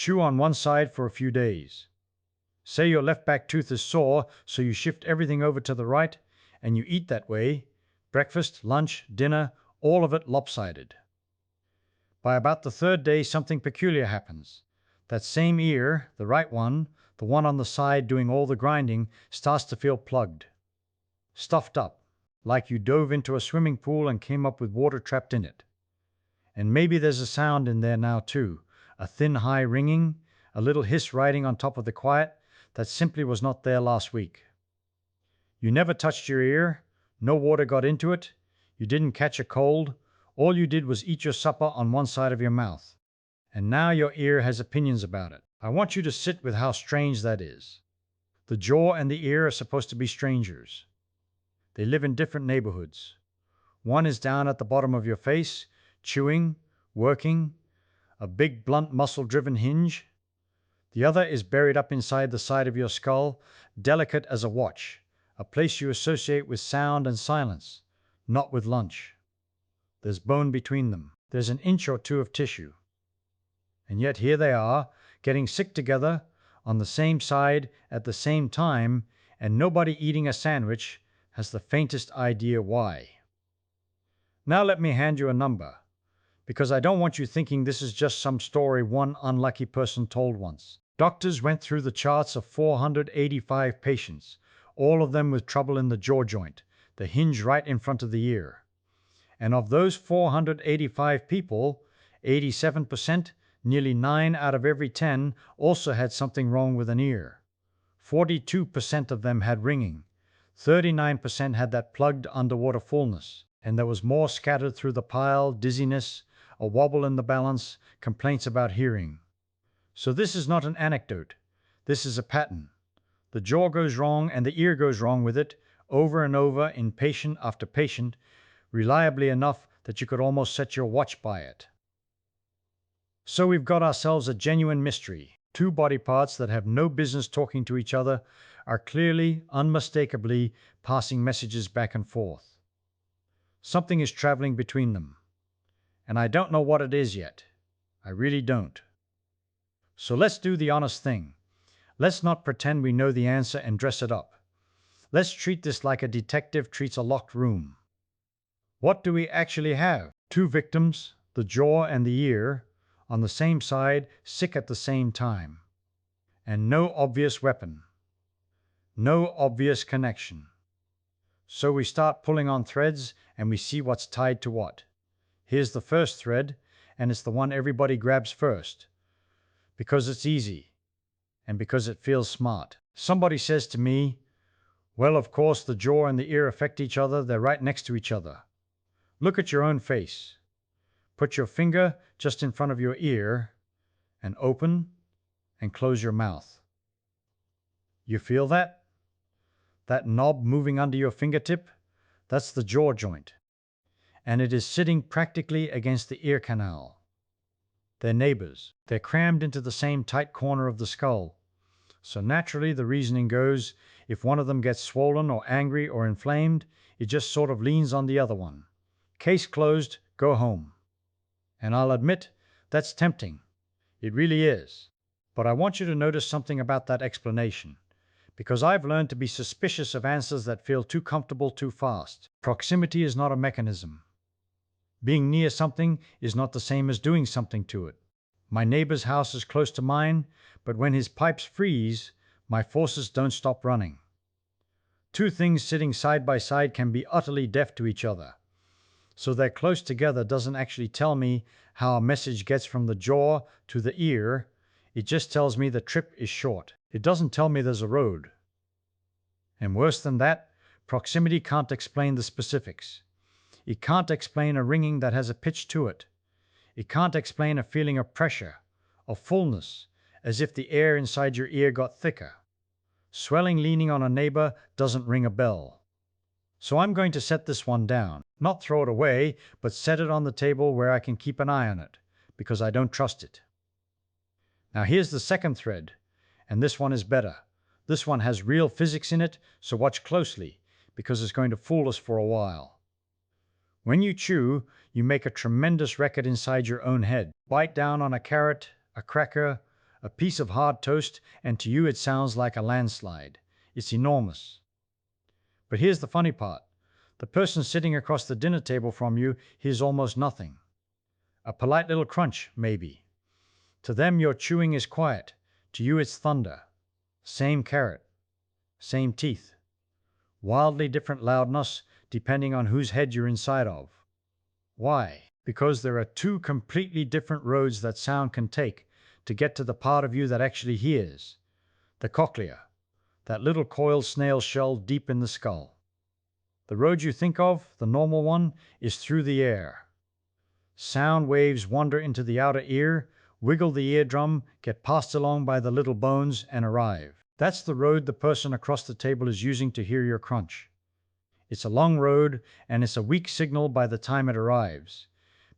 Chew on one side for a few days. Say your left back tooth is sore, so you shift everything over to the right, and you eat that way, breakfast, lunch, dinner, all of it lopsided. By about the third day, something peculiar happens. That same ear, the right one, the one on the side doing all the grinding, starts to feel plugged, stuffed up, like you dove into a swimming pool and came up with water trapped in it. And maybe there's a sound in there now too, a thin high ringing, a little hiss riding on top of the quiet that simply was not there last week. You never touched your ear, no water got into it, you didn't catch a cold, all you did was eat your supper on one side of your mouth. And now your ear has opinions about it. I want you to sit with how strange that is. The jaw and the ear are supposed to be strangers. They live in different neighborhoods. One is down at the bottom of your face, chewing, working, a big blunt muscle-driven hinge. The other is buried up inside the side of your skull, delicate as a watch, a place you associate with sound and silence, not with lunch. There's bone between them. There's an inch or two of tissue. And yet here they are, getting sick together, on the same side, at the same time, and nobody eating a sandwich has the faintest idea why. Now let me hand you a number, because I don't want you thinking this is just some story one unlucky person told once. Doctors went through the charts of 485 patients, all of them with trouble in the jaw joint, the hinge right in front of the ear. And of those 485 people, 87%, nearly 9 out of every 10, also had something wrong with an ear. 42% of them had ringing. 39% had that plugged underwater fullness. And there was more scattered through the pile, dizziness, a wobble in the balance, complaints about hearing. So this is not an anecdote. This is a pattern. The jaw goes wrong and the ear goes wrong with it, over and over in patient after patient, reliably enough that you could almost set your watch by it. So we've got ourselves a genuine mystery. Two body parts that have no business talking to each other are clearly, unmistakably passing messages back and forth. Something is traveling between them. And I don't know what it is yet. I really don't. So let's do the honest thing. Let's not pretend we know the answer and dress it up. Let's treat this like a detective treats a locked room. What do we actually have? Two victims, the jaw and the ear, on the same side, sick at the same time. And no obvious weapon. No obvious connection. So we start pulling on threads and we see what's tied to what. Here's the first thread, and it's the one everybody grabs first. Because it's easy. And because it feels smart. Somebody says to me, well, of course, the jaw and the ear affect each other. They're right next to each other. Look at your own face. Put your finger just in front of your ear and open and close your mouth. You feel that? That knob moving under your fingertip? That's the jaw joint. And it is sitting practically against the ear canal. They're neighbors. They're crammed into the same tight corner of the skull. So naturally, the reasoning goes, if one of them gets swollen or angry or inflamed, it just sort of leans on the other one. Case closed, go home. And I'll admit, that's tempting. It really is. But I want you to notice something about that explanation, because I've learned to be suspicious of answers that feel too comfortable too fast. Proximity is not a mechanism. Being near something is not the same as doing something to it. My neighbor's house is close to mine, but when his pipes freeze, my forces don't stop running. Two things sitting side by side can be utterly deaf to each other. So they're close together doesn't actually tell me how a message gets from the jaw to the ear. It just tells me the trip is short. It doesn't tell me there's a road. And worse than that, proximity can't explain the specifics. It can't explain a ringing that has a pitch to it. It can't explain a feeling of pressure, of fullness, as if the air inside your ear got thicker. Swelling leaning on a neighbor doesn't ring a bell. So I'm going to set this one down. Not throw it away, but set it on the table where I can keep an eye on it, because I don't trust it. Now here's the second thread, and this one is better. This one has real physics in it, so watch closely, because it's going to fool us for a while. When you chew, you make a tremendous record inside your own head. Bite down on a carrot, a cracker, a piece of hard toast, and to you it sounds like a landslide. It's enormous. But here's the funny part. The person sitting across the dinner table from you hears almost nothing. A polite little crunch, maybe. To them, your chewing is quiet. To you, it's thunder. Same carrot. Same teeth. Wildly different loudness depending on whose head you're inside of. Why? Because there are two completely different roads that sound can take to get to the part of you that actually hears. The cochlea, that little coiled snail shell deep in the skull. The road you think of, the normal one, is through the air. Sound waves wander into the outer ear, wiggle the eardrum, get passed along by the little bones, and arrive. That's the road the person across the table is using to hear your crunch. It's a long road, and it's a weak signal by the time it arrives,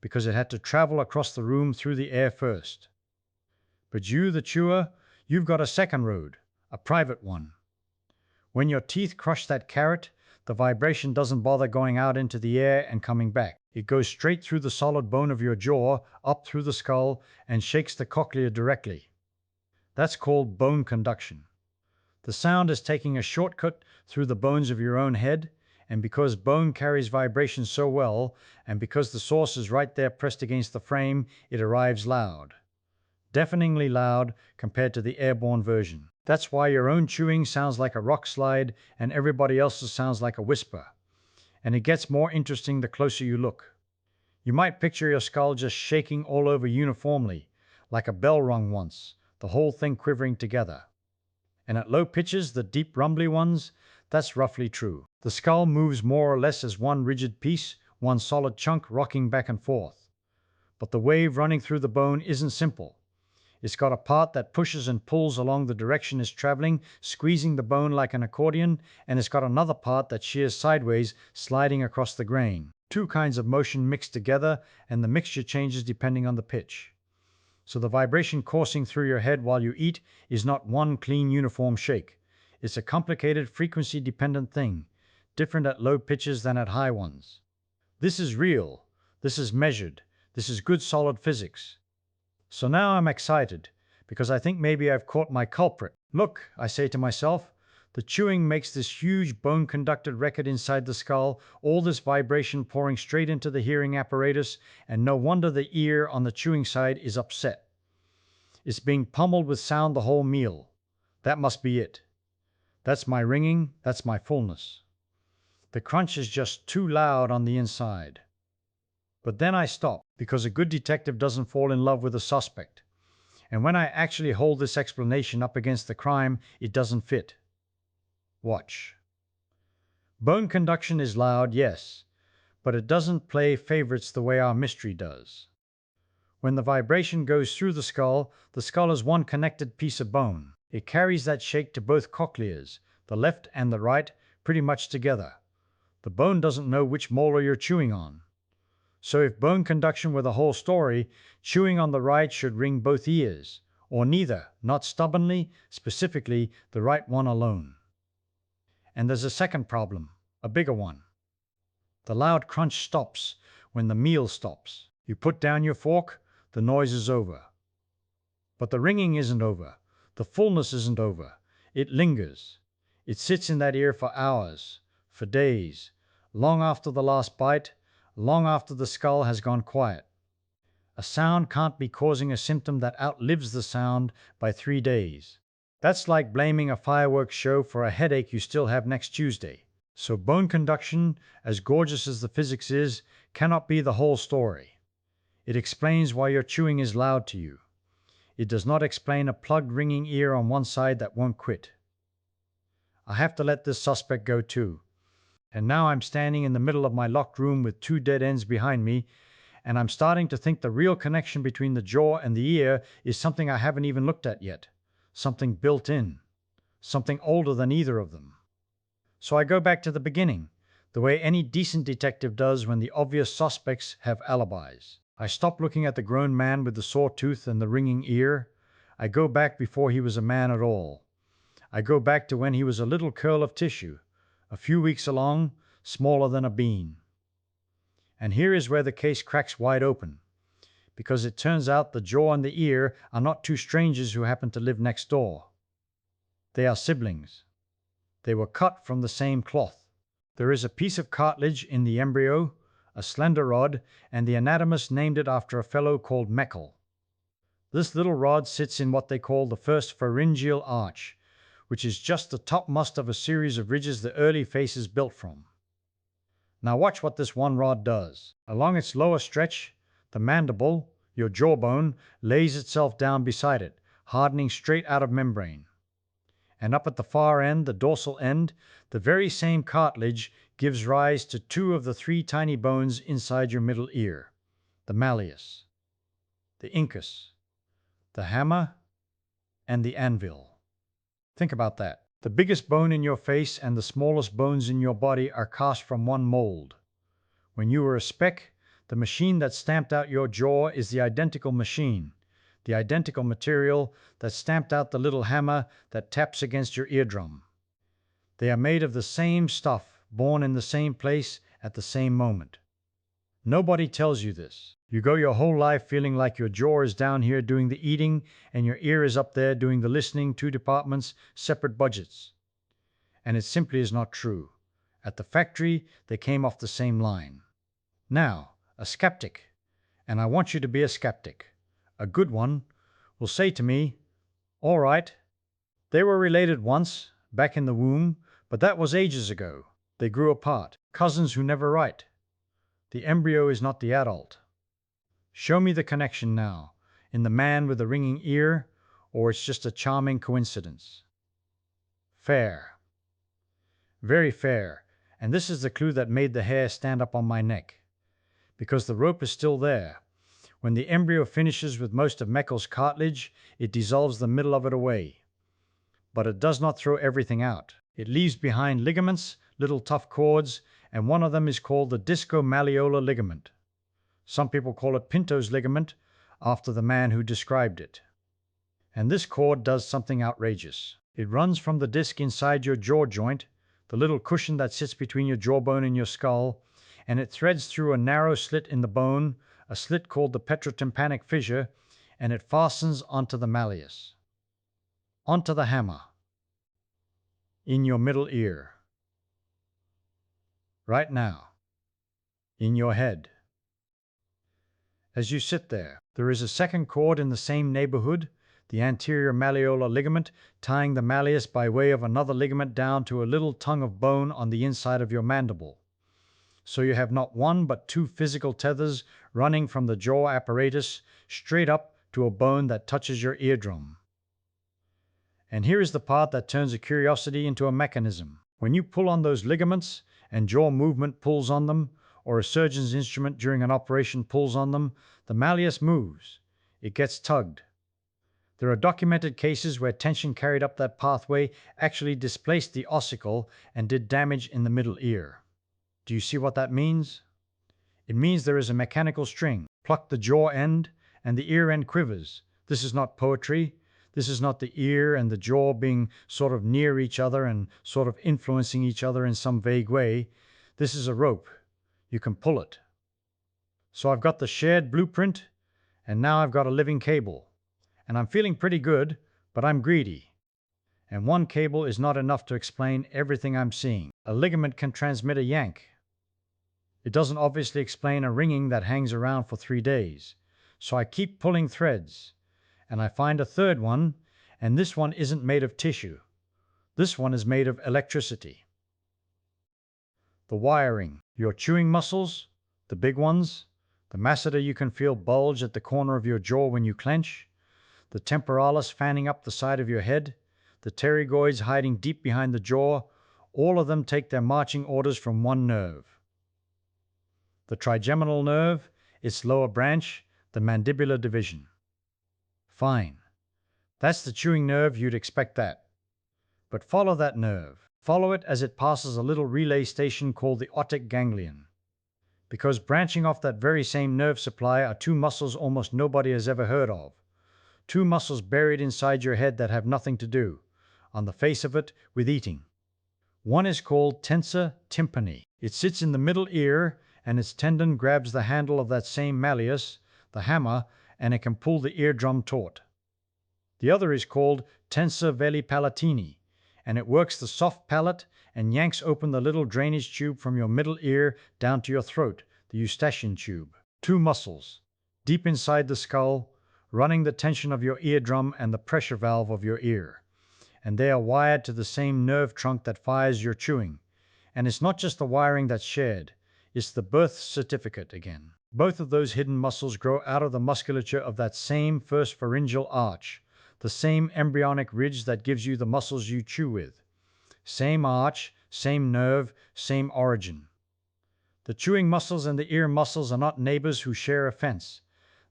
because it had to travel across the room through the air first. But you, the chewer, you've got a second road, a private one. When your teeth crush that carrot, the vibration doesn't bother going out into the air and coming back. It goes straight through the solid bone of your jaw, up through the skull, and shakes the cochlea directly. That's called bone conduction. The sound is taking a shortcut through the bones of your own head, and because bone carries vibration so well, and because the source is right there pressed against the frame, it arrives loud. Deafeningly loud compared to the airborne version. That's why your own chewing sounds like a rock slide and everybody else's sounds like a whisper. And it gets more interesting the closer you look. You might picture your skull just shaking all over uniformly, like a bell rung once, the whole thing quivering together. And at low pitches, the deep rumbly ones, that's roughly true. The skull moves more or less as one rigid piece, one solid chunk rocking back and forth. But the wave running through the bone isn't simple. It's got a part that pushes and pulls along the direction it's traveling, squeezing the bone like an accordion, and it's got another part that shears sideways, sliding across the grain. Two kinds of motion mixed together, and the mixture changes depending on the pitch. So the vibration coursing through your head while you eat is not one clean uniform shake. It's a complicated frequency-dependent thing, different at low pitches than at high ones. This is real. This is measured. This is good solid physics. So now I'm excited, because I think maybe I've caught my culprit. Look, I say to myself, the chewing makes this huge bone-conducted record inside the skull, all this vibration pouring straight into the hearing apparatus, and no wonder the ear on the chewing side is upset. It's being pummeled with sound the whole meal. That must be it. That's my ringing, that's my fullness. The crunch is just too loud on the inside. But then I stop, because a good detective doesn't fall in love with a suspect. And when I actually hold this explanation up against the crime, it doesn't fit. Watch. Bone conduction is loud, yes, but it doesn't play favorites the way our mystery does. When the vibration goes through the skull is one connected piece of bone. It carries that shake to both cochleas, the left and the right, pretty much together. The bone doesn't know which molar you're chewing on. So if bone conduction were the whole story, chewing on the right should ring both ears, or neither, not stubbornly, specifically the right one alone. And there's a second problem, a bigger one. The loud crunch stops when the meal stops. You put down your fork, the noise is over. But the ringing isn't over. The fullness isn't over. It lingers. It sits in that ear for hours, for days, long after the last bite, long after the skull has gone quiet. A sound can't be causing a symptom that outlives the sound by 3 days. That's like blaming a fireworks show for a headache you still have next Tuesday. So bone conduction, as gorgeous as the physics is, cannot be the whole story. It explains why your chewing is loud to you. It does not explain a plugged ringing ear on one side that won't quit. I have to let this suspect go too. And now I'm standing in the middle of my locked room with 2 dead ends behind me, and I'm starting to think the real connection between the jaw and the ear is something I haven't even looked at yet. Something built in. Something older than either of them. So I go back to the beginning, the way any decent detective does when the obvious suspects have alibis. I stop looking at the grown man with the sore tooth and the ringing ear. I go back before he was a man at all. I go back to when he was a little curl of tissue, a few weeks along, smaller than a bean. And here is where the case cracks wide open, because it turns out the jaw and the ear are not two strangers who happen to live next door. They are siblings. They were cut from the same cloth. There is a piece of cartilage in the embryo, a slender rod, and the anatomist named it after a fellow called Meckel. This little rod sits in what they call the first pharyngeal arch, which is just the topmost of a series of ridges the early face is built from. Now watch what this one rod does. Along its lower stretch, the mandible, your jawbone, lays itself down beside it, hardening straight out of membrane. And up at the far end, the dorsal end, the very same cartilage gives rise to two of the three tiny bones inside your middle ear, the malleus, the incus, the hammer, and the anvil. Think about that. The biggest bone in your face and the smallest bones in your body are cast from one mold. When you were a speck, the machine that stamped out your jaw is the identical machine, the identical material that stamped out the little hammer that taps against your eardrum. They are made of the same stuff, born in the same place at the same moment. Nobody tells you this. You go your whole life feeling like your jaw is down here doing the eating and your ear is up there doing the listening, two departments, separate budgets. And it simply is not true. At the factory, they came off the same line. Now, a skeptic, and I want you to be a skeptic, a good one, will say to me, all right, they were related once, back in the womb, but that was ages ago. They grew apart, cousins who never write. The embryo is not the adult. Show me the connection now, in the man with the ringing ear, or it's just a charming coincidence. Fair. Very fair, and this is the clue that made the hair stand up on my neck. Because the rope is still there. When the embryo finishes with most of Meckel's cartilage, it dissolves the middle of it away. But it does not throw everything out. It leaves behind ligaments, little tough cords, and one of them is called the discomalleolar ligament. Some people call it Pinto's ligament, after the man who described it. And this cord does something outrageous. It runs from the disc inside your jaw joint, the little cushion that sits between your jawbone and your skull, and it threads through a narrow slit in the bone, a slit called the petrotympanic fissure, and it fastens onto the malleus, onto the hammer, in your middle ear, right now, in your head. As you sit there, there is a second cord in the same neighborhood, the anterior malleolar ligament, tying the malleus by way of another ligament down to a little tongue of bone on the inside of your mandible. So you have not one but two physical tethers running from the jaw apparatus straight up to a bone that touches your eardrum. And here is the part that turns a curiosity into a mechanism. When you pull on those ligaments, and jaw movement pulls on them, or a surgeon's instrument during an operation pulls on them, the malleus moves. It gets tugged. There are documented cases where tension carried up that pathway actually displaced the ossicle and did damage in the middle ear. Do you see what that means? It means there is a mechanical string. Pluck the jaw end, and the ear end quivers. This is not poetry. This is not the ear and the jaw being sort of near each other and sort of influencing each other in some vague way. This is a rope. You can pull it. So I've got the shared blueprint, and now I've got a living cable. And I'm feeling pretty good, but I'm greedy. And one cable is not enough to explain everything I'm seeing. A ligament can transmit a yank. It doesn't obviously explain a ringing that hangs around for 3 days. So I keep pulling threads, and I find a third one, and this one isn't made of tissue. This one is made of electricity. The wiring, your chewing muscles, the big ones, the masseter you can feel bulge at the corner of your jaw when you clench, the temporalis fanning up the side of your head, the pterygoids hiding deep behind the jaw, all of them take their marching orders from one nerve. The trigeminal nerve, its lower branch, the mandibular division. Fine. That's the chewing nerve, you'd expect that. But follow that nerve. Follow it as it passes a little relay station called the otic ganglion. Because branching off that very same nerve supply are two muscles almost nobody has ever heard of. Two muscles buried inside your head that have nothing to do, on the face of it, with eating. One is called tensor tympani. It sits in the middle ear, and its tendon grabs the handle of that same malleus, the hammer, and it can pull the eardrum taut. The other is called tensor veli palatini, and it works the soft palate and yanks open the little drainage tube from your middle ear down to your throat, the eustachian tube. Two muscles, deep inside the skull, running the tension of your eardrum and the pressure valve of your ear. And they are wired to the same nerve trunk that fires your chewing. And it's not just the wiring that's shared, it's the birth certificate again. Both of those hidden muscles grow out of the musculature of that same first pharyngeal arch, the same embryonic ridge that gives you the muscles you chew with. Same arch, same nerve, same origin. The chewing muscles and the ear muscles are not neighbors who share a fence.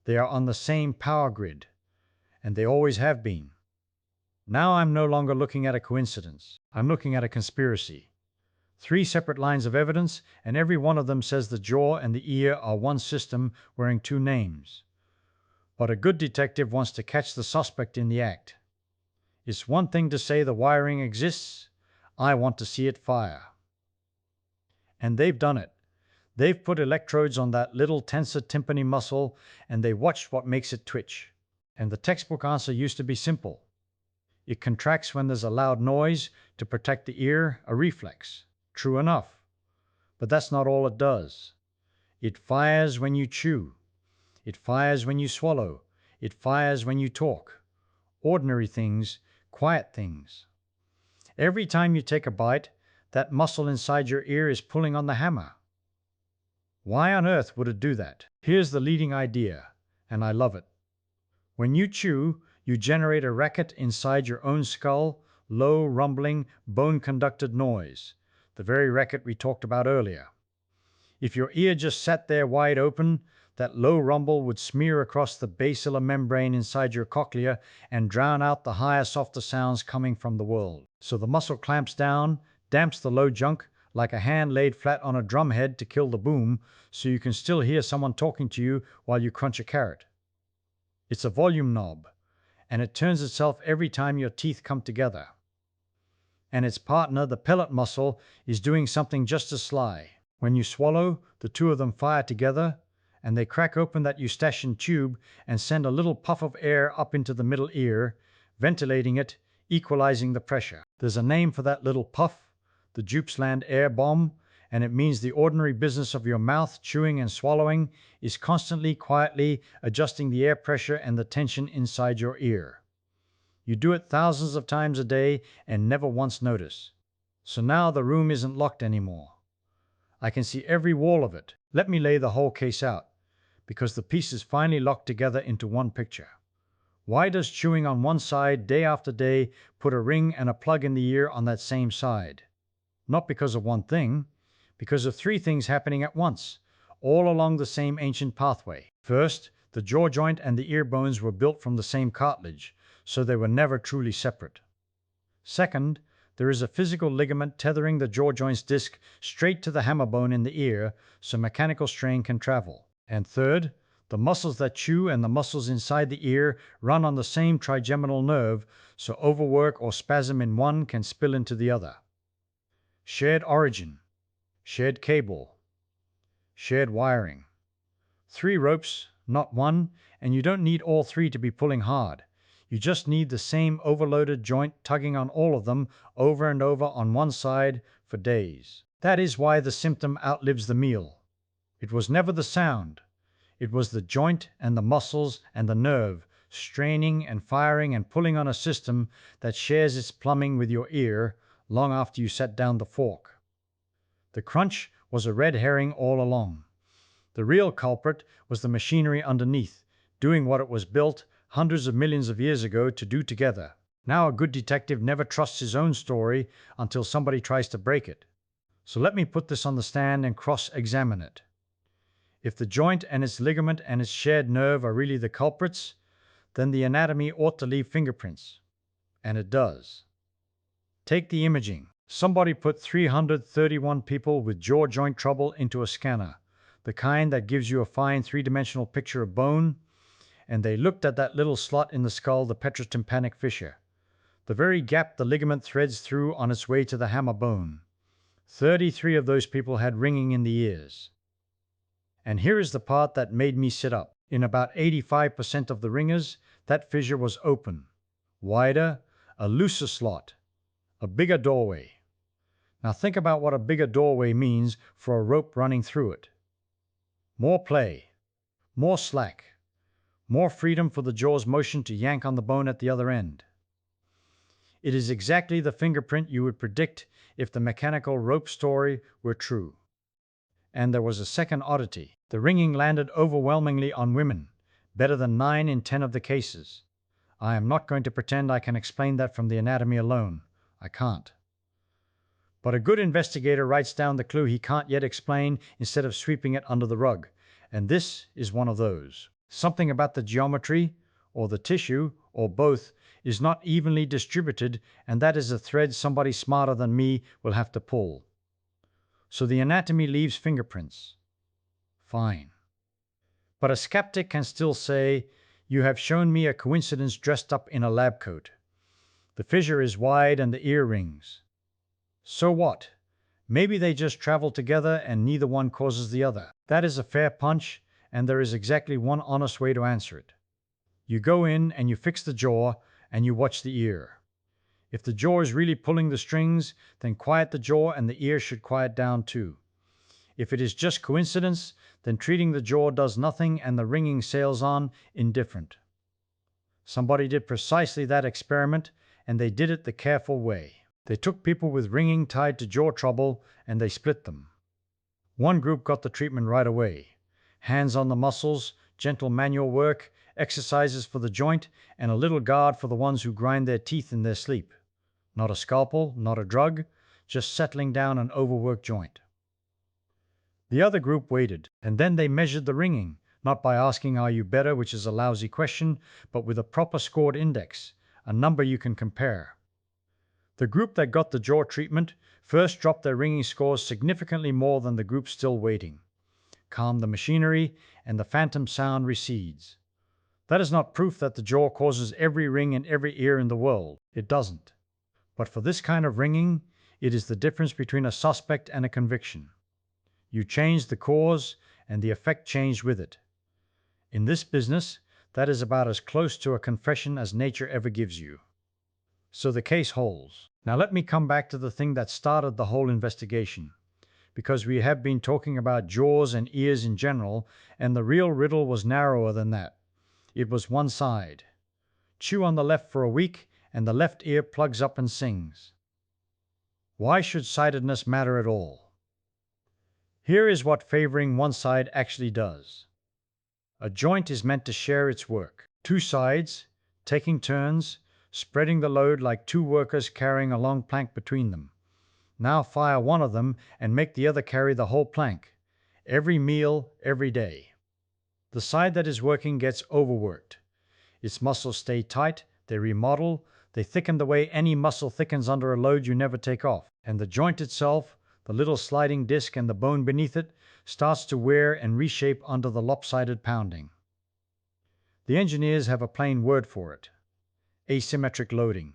They are on the same power grid, and they always have been. Now I'm no longer looking at a coincidence. I'm looking at a conspiracy. 3 separate lines of evidence, and every one of them says the jaw and the ear are one system wearing 2 names. But a good detective wants to catch the suspect in the act. It's one thing to say the wiring exists. I want to see it fire. And they've done it. They've put electrodes on that little tensor tympani muscle, and they watched what makes it twitch. And the textbook answer used to be simple. It contracts when there's a loud noise to protect the ear, a reflex. True enough. But that's not all it does. It fires when you chew. It fires when you swallow. It fires when you talk. Ordinary things, quiet things. Every time you take a bite, that muscle inside your ear is pulling on the hammer. Why on earth would it do that? Here's the leading idea, and I love it. When you chew, you generate a racket inside your own skull, low, rumbling, bone-conducted noise, the very racket we talked about earlier. If your ear just sat there wide open, that low rumble would smear across the basilar membrane inside your cochlea and drown out the higher, softer sounds coming from the world. So the muscle clamps down, damps the low junk, like a hand laid flat on a drumhead to kill the boom, so you can still hear someone talking to you while you crunch a carrot. It's a volume knob, and it turns itself every time your teeth come together. And its partner, the pellet muscle, is doing something just as sly. When you swallow, the 2 of them fire together, and they crack open that eustachian tube and send a little puff of air up into the middle ear, ventilating it, equalizing the pressure. There's a name for that little puff, the Gippsland air bomb, and it means the ordinary business of your mouth, chewing and swallowing, is constantly, quietly adjusting the air pressure and the tension inside your ear. You do it thousands of times a day and never once notice. So now the room isn't locked anymore. I can see every wall of it. Let me lay the whole case out, because the pieces finally lock together into one picture. Why does chewing on one side day after day put a ring and a plug in the ear on that same side? Not because of one thing, because of 3 things happening at once, all along the same ancient pathway. First, the jaw joint and the ear bones were built from the same cartilage, so they were never truly separate. Second, there is a physical ligament tethering the jaw joint's disc straight to the hammer bone in the ear, so mechanical strain can travel. And third, the muscles that chew and the muscles inside the ear run on the same trigeminal nerve, so overwork or spasm in one can spill into the other. Shared origin, shared cable, shared wiring. 3 ropes, not one, and you don't need all 3 to be pulling hard. You just need the same overloaded joint tugging on all of them over and over on one side for days. That is why the symptom outlives the meal. It was never the sound. It was the joint and the muscles and the nerve straining and firing and pulling on a system that shares its plumbing with your ear long after you set down the fork. The crunch was a red herring all along. The real culprit was the machinery underneath, doing what it was built hundreds of millions of years ago to do together. Now a good detective never trusts his own story until somebody tries to break it. So let me put this on the stand and cross-examine it. If the joint and its ligament and its shared nerve are really the culprits, then the anatomy ought to leave fingerprints. And it does. Take the imaging. Somebody put 331 people with jaw joint trouble into a scanner, the kind that gives you a fine 3-dimensional picture of bone, and they looked at that little slot in the skull, the petrotympanic fissure, the very gap the ligament threads through on its way to the hammer bone. 33 of those people had ringing in the ears. And here is the part that made me sit up. In about 85% of the ringers, that fissure was open, wider, a looser slot, a bigger doorway. Now think about what a bigger doorway means for a rope running through it. More play, more slack, more freedom for the jaw's motion to yank on the bone at the other end. It is exactly the fingerprint you would predict if the mechanical rope story were true. And there was a second oddity. The ringing landed overwhelmingly on women, better than 9 in 10 of the cases. I am not going to pretend I can explain that from the anatomy alone. I can't. But a good investigator writes down the clue he can't yet explain instead of sweeping it under the rug. And this is one of those. Something about the geometry, or the tissue, or both, is not evenly distributed, and that is a thread somebody smarter than me will have to pull. So the anatomy leaves fingerprints. Fine. But a skeptic can still say, you have shown me a coincidence dressed up in a lab coat. The fissure is wide and the ear rings. So what? Maybe they just travel together and neither one causes the other. That is a fair punch, and there is exactly one honest way to answer it. You go in and you fix the jaw and you watch the ear. If the jaw is really pulling the strings, then quiet the jaw and the ear should quiet down too. If it is just coincidence, then treating the jaw does nothing and the ringing sails on indifferent. Somebody did precisely that experiment, and they did it the careful way. They took people with ringing tied to jaw trouble and they split them. One group got the treatment right away. Hands on the muscles, gentle manual work, exercises for the joint, and a little guard for the ones who grind their teeth in their sleep. Not a scalpel, not a drug, just settling down an overworked joint. The other group waited, and then they measured the ringing, not by asking are you better, which is a lousy question, but with a proper scored index, a number you can compare. The group that got the jaw treatment first dropped their ringing scores significantly more than the group still waiting. Calm the machinery, and the phantom sound recedes. That is not proof that the jaw causes every ring in every ear in the world. It doesn't. But for this kind of ringing, it is the difference between a suspect and a conviction. You change the cause, and the effect changed with it. In this business, that is about as close to a confession as nature ever gives you. So the case holds. Now let me come back to the thing that started the whole investigation, because we have been talking about jaws and ears in general, and the real riddle was narrower than that. It was one side. Chew on the left for a week, and the left ear plugs up and sings. Why should sidedness matter at all? Here is what favoring one side actually does. A joint is meant to share its work. Two sides, taking turns, spreading the load like two workers carrying a long plank between them. Now fire one of them and make the other carry the whole plank. Every meal, every day. The side that is working gets overworked. Its muscles stay tight, they remodel, they thicken the way any muscle thickens under a load you never take off. And the joint itself, the little sliding disc and the bone beneath it, starts to wear and reshape under the lopsided pounding. The engineers have a plain word for it: asymmetric loading.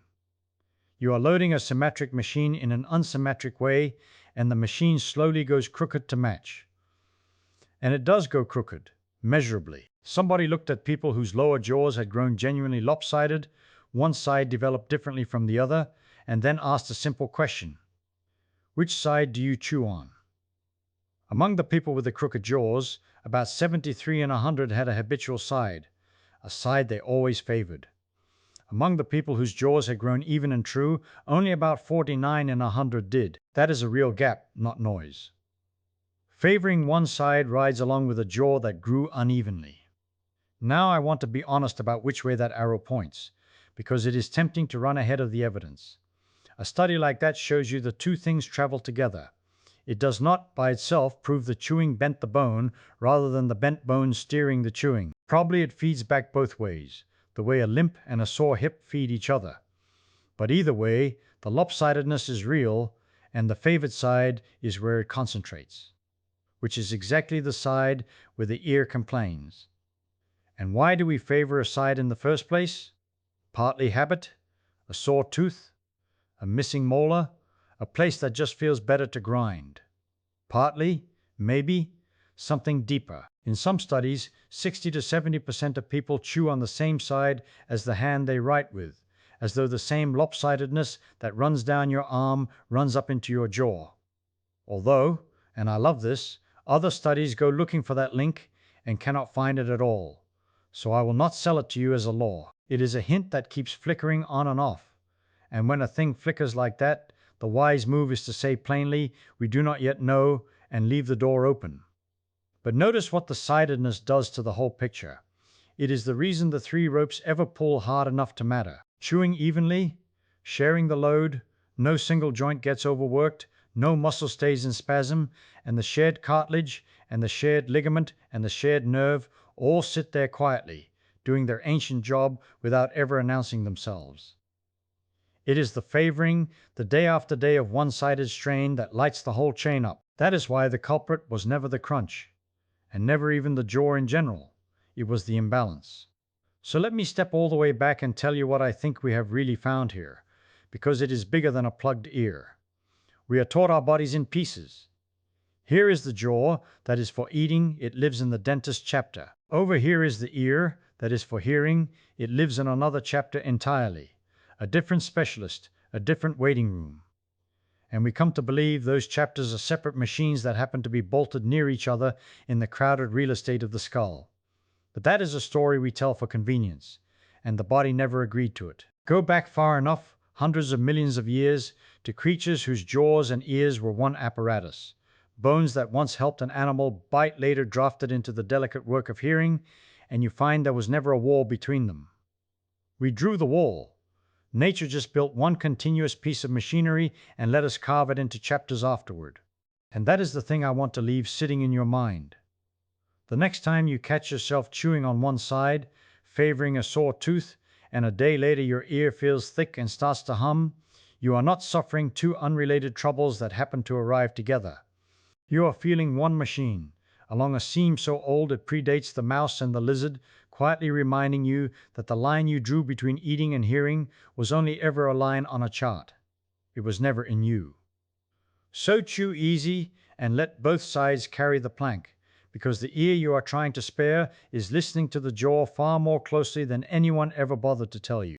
You are loading a symmetric machine in an unsymmetric way, and the machine slowly goes crooked to match. And it does go crooked, measurably. Somebody looked at people whose lower jaws had grown genuinely lopsided, one side developed differently from the other, and then asked a simple question: which side do you chew on? Among the people with the crooked jaws, about 73 in 100 had a habitual side, a side they always favored. Among the people whose jaws had grown even and true, only about 49 in 100 did. That is a real gap, not noise. Favoring one side rides along with a jaw that grew unevenly. Now I want to be honest about which way that arrow points, because it is tempting to run ahead of the evidence. A study like that shows you the two things travel together. It does not, by itself, prove the chewing bent the bone, rather than the bent bone steering the chewing. Probably it feeds back both ways, the way a limp and a sore hip feed each other. But either way, the lopsidedness is real, and the favored side is where it concentrates, which is exactly the side where the ear complains. And why do we favor a side in the first place? Partly habit, a sore tooth, a missing molar, a place that just feels better to grind. Partly, maybe, something deeper. In some studies, 60 to 70% of people chew on the same side as the hand they write with, as though the same lopsidedness that runs down your arm runs up into your jaw. Although, and I love this, other studies go looking for that link and cannot find it at all. So I will not sell it to you as a law. It is a hint that keeps flickering on and off. And when a thing flickers like that, the wise move is to say plainly, we do not yet know, and leave the door open. But notice what the sidedness does to the whole picture. It is the reason the three ropes ever pull hard enough to matter. Chewing evenly, sharing the load, no single joint gets overworked, no muscle stays in spasm, and the shared cartilage and the shared ligament and the shared nerve all sit there quietly, doing their ancient job without ever announcing themselves. It is the favoring, the day after day of one-sided strain that lights the whole chain up. That is why the culprit was never the crunch, and never even the jaw in general. It was the imbalance. So let me step all the way back and tell you what I think we have really found here, because it is bigger than a plugged ear. We are taught our bodies in pieces. Here is the jaw that is for eating, it lives in the dentist chapter. Over here is the ear that is for hearing, it lives in another chapter entirely. A different specialist, a different waiting room. And we come to believe those chapters are separate machines that happen to be bolted near each other in the crowded real estate of the skull. But that is a story we tell for convenience, and the body never agreed to it. Go back far enough, hundreds of millions of years, to creatures whose jaws and ears were one apparatus. Bones that once helped an animal bite later drafted into the delicate work of hearing, and you find there was never a wall between them. We drew the wall. Nature just built one continuous piece of machinery and let us carve it into chapters afterward. And that is the thing I want to leave sitting in your mind. The next time you catch yourself chewing on one side, favoring a sore tooth, and a day later your ear feels thick and starts to hum, you are not suffering two unrelated troubles that happen to arrive together. You are feeling one machine, along a seam so old it predates the mouse and the lizard, quietly reminding you that the line you drew between eating and hearing was only ever a line on a chart. It was never in you. So chew easy and let both sides carry the plank, because the ear you are trying to spare is listening to the jaw far more closely than anyone ever bothered to tell you.